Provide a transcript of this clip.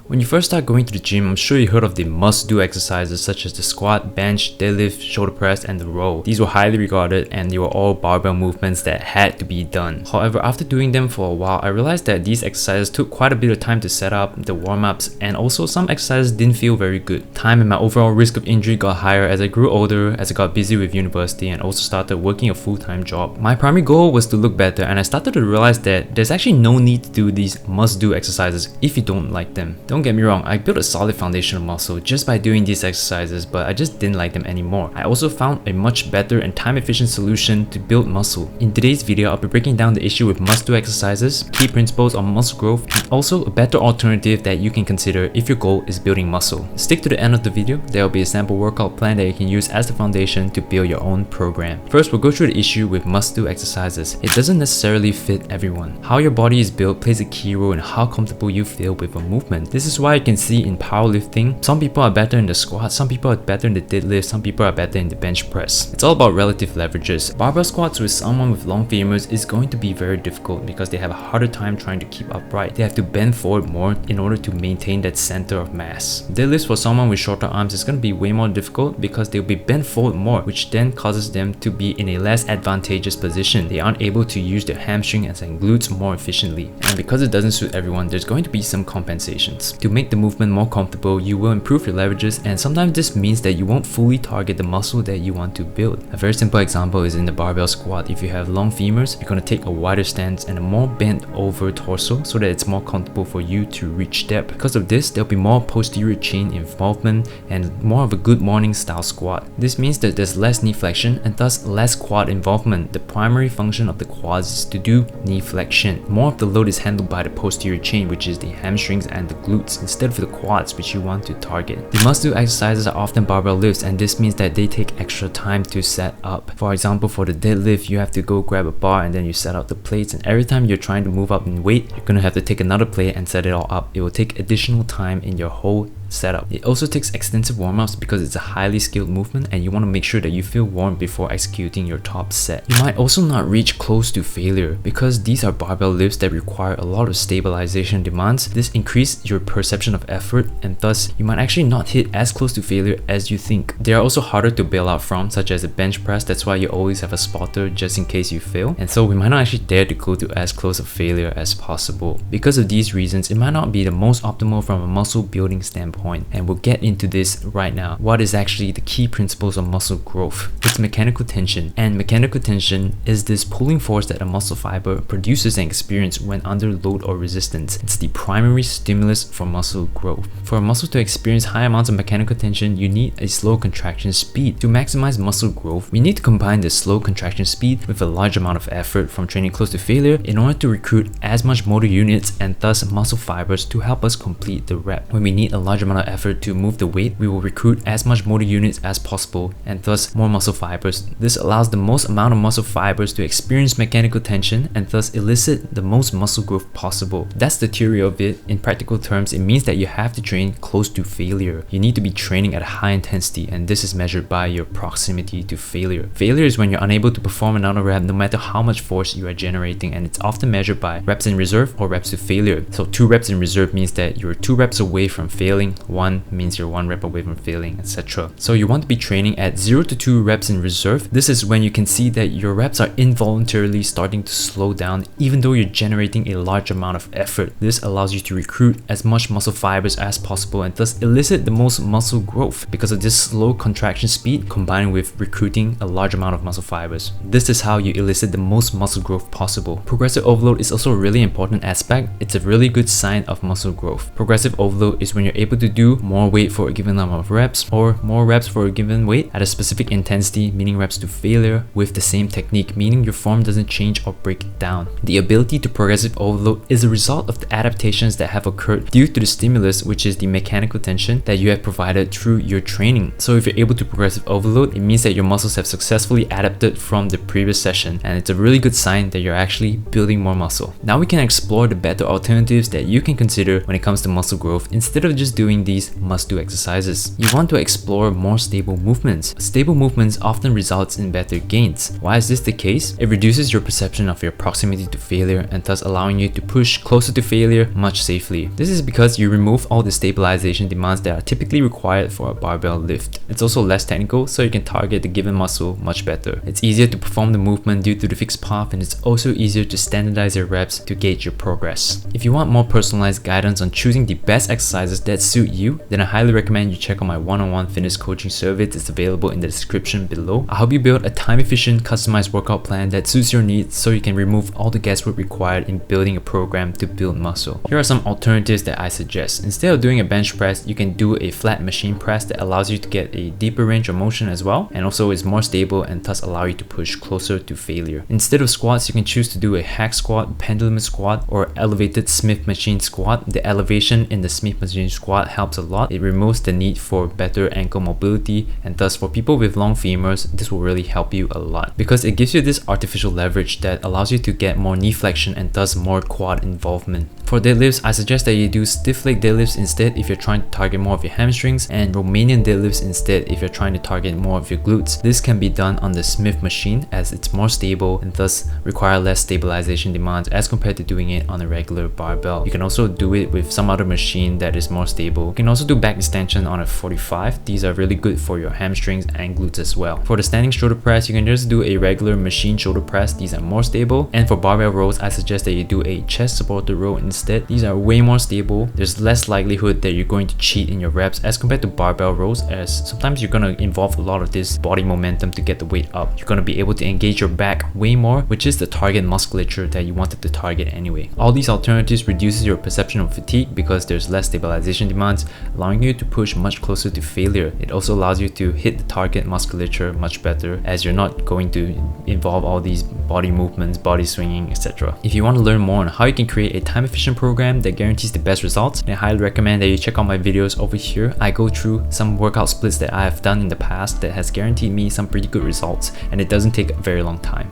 When you first start going to the gym, I'm sure you heard of the must-do exercises such as the squat, bench, deadlift, shoulder press, and the row. These were highly regarded and they were all barbell movements that had to be done. However, after doing them for a while, I realized that these exercises took quite a bit of time to set up, the warm-ups, and also some exercises didn't feel very good. Time and my overall risk of injury got higher as I grew older, as I got busy with university and also started working a full-time job. My primary goal was to look better, and I started to realize that there's actually no need to do these must-do exercises if you don't like them. Don't get me wrong, I built a solid foundation of muscle just by doing these exercises, but I just didn't like them anymore. I also found a much better and time-efficient solution to build muscle. In today's video, I'll be breaking down the issue with must-do exercises, key principles on muscle growth, and also a better alternative that you can consider if your goal is building muscle. Stick to the end of the video, there will be a sample workout plan that you can use as the foundation to build your own program. First, we'll go through the issue with must-do exercises. It doesn't necessarily fit everyone. How your body is built plays a key role in how comfortable you feel with a movement. This is why you can see in powerlifting, some people are better in the squat, some people are better in the deadlift, some people are better in the bench press. It's all about relative leverages. Barbell squats with someone with long femurs is going to be very difficult because they have a harder time trying to keep upright. They have to bend forward more in order to maintain that center of mass. Deadlifts for someone with shorter arms is going to be way more difficult because they'll be bent forward more, which then causes them to be in a less advantageous position. They aren't able to use their hamstrings and glutes more efficiently. And because it doesn't suit everyone, there's going to be some compensations. To make the movement more comfortable, you will improve your leverages, and sometimes this means that you won't fully target the muscle that you want to build. A very simple example is in the barbell squat. If you have long femurs, you're going to take a wider stance and a more bent over torso so that it's more comfortable for you to reach depth. Because of this, there'll be more posterior chain involvement and more of a good morning style squat. This means that there's less knee flexion and thus less quad involvement. The primary function of the quads is to do knee flexion. More of the load is handled by the posterior chain, which is the hamstrings and the glutes, instead of the quads, which you want to target. The must-do exercises are often barbell lifts, and this means that they take extra time to set up. For example, for the deadlift, you have to go grab a bar and then you set up the plates, and every time you're trying to move up in weight, you're gonna have to take another plate and set it all up. It will take additional time in your whole setup. It also takes extensive warm-ups because it's a highly skilled movement and you want to make sure that you feel warm before executing your top set. You might also not reach close to failure because these are barbell lifts that require a lot of stabilization demands. This increases your perception of effort and thus you might actually not hit as close to failure as you think. They are also harder to bail out from, such as a bench press. That's why you always have a spotter just in case you fail, and so we might not actually dare to go to as close of failure as possible. Because of these reasons, it might not be the most optimal from a muscle building standpoint. And we'll get into this right now. What is actually the key principles of muscle growth? It's mechanical tension, and mechanical tension is this pulling force that a muscle fiber produces and experiences when under load or resistance. It's the primary stimulus for muscle growth. For a muscle to experience high amounts of mechanical tension, you need a slow contraction speed. To maximize muscle growth, we need to combine the slow contraction speed with a large amount of effort from training close to failure in order to recruit as much motor units and thus muscle fibers to help us complete the rep. When we need a large amount of effort to move the weight, we will recruit as much motor units as possible and thus more muscle fibers. This allows the most amount of muscle fibers to experience mechanical tension and thus elicit the most muscle growth possible. That's the theory of it. In practical terms, it means that you have to train close to failure. You need to be training at a high intensity, and this is measured by your proximity to failure. Failure is when you're unable to perform another rep no matter how much force you are generating, and it's often measured by reps in reserve or reps to failure. So 2 reps in reserve means that you're 2 reps away from failing, 1 means you're 1 rep away from failing, etc. So you want to be training at 0 to 2 reps in reserve. This is when you can see that your reps are involuntarily starting to slow down even though you're generating a large amount of effort. This allows you to recruit as much muscle fibers as possible and thus elicit the most muscle growth because of this slow contraction speed combined with recruiting a large amount of muscle fibers. This is how you elicit the most muscle growth possible. Progressive overload is also a really important aspect. It's a really good sign of muscle growth. Progressive overload is when you're able to do more weight for a given number of reps or more reps for a given weight at a specific intensity, meaning reps to failure, with the same technique, meaning your form doesn't change or break down. The ability to progressive overload is a result of the adaptations that have occurred due to the stimulus, which is the mechanical tension that you have provided through your training. So if you're able to progressive overload, it means that your muscles have successfully adapted from the previous session, and it's a really good sign that you're actually building more muscle. Now we can explore the better alternatives that you can consider when it comes to muscle growth instead of just doing doing these must-do exercises. You want to explore more stable movements. Stable movements often results in better gains. Why is this the case? It reduces your perception of your proximity to failure and thus allowing you to push closer to failure much safely. This is because you remove all the stabilization demands that are typically required for a barbell lift. It's also less technical, so you can target the given muscle much better. It's easier to perform the movement due to the fixed path, and it's also easier to standardize your reps to gauge your progress. If you want more personalized guidance on choosing the best exercises that suit you, then I highly recommend you check out my one-on-one fitness coaching service. It's available in the description below. I help you build a time-efficient, customized workout plan that suits your needs so you can remove all the guesswork required in building a program to build muscle. Here are some alternatives that I suggest. Instead of doing a bench press, you can do a flat machine press that allows you to get a deeper range of motion as well, and also is more stable and thus allow you to push closer to failure. Instead of squats, you can choose to do a hack squat, pendulum squat, or elevated Smith machine squat. The elevation in the Smith machine squat helps a lot. It removes the need for better ankle mobility, and thus for people with long femurs, this will really help you a lot because it gives you this artificial leverage that allows you to get more knee flexion and thus more quad involvement. For deadlifts, I suggest that you do stiff leg deadlifts instead if you're trying to target more of your hamstrings, and Romanian deadlifts instead if you're trying to target more of your glutes. This can be done on the Smith machine as it's more stable and thus require less stabilization demands as compared to doing it on a regular barbell. You can also do it with some other machine that is more stable. You can also do back extension on a 45. These are really good for your hamstrings and glutes as well. For the standing shoulder press, you can just do a regular machine shoulder press. These are more stable. And for barbell rows, I suggest that you do a chest supported row instead. These are way more stable. There's less likelihood that you're going to cheat in your reps as compared to barbell rows, as sometimes you're going to involve a lot of this body momentum to get the weight up. You're going to be able to engage your back way more, which is the target musculature that you wanted to target anyway. All these alternatives reduces your perception of fatigue because there's less stabilization demands, allowing you to push much closer to failure. It also allows you to hit the target musculature much better as you're not going to involve all these body movements, body swinging, etc. If you want to learn more on how you can create a time-efficient program that guarantees the best results, I highly recommend that you check out my videos over here. I go through some workout splits that I have done in the past that has guaranteed me some pretty good results, and it doesn't take a very long time.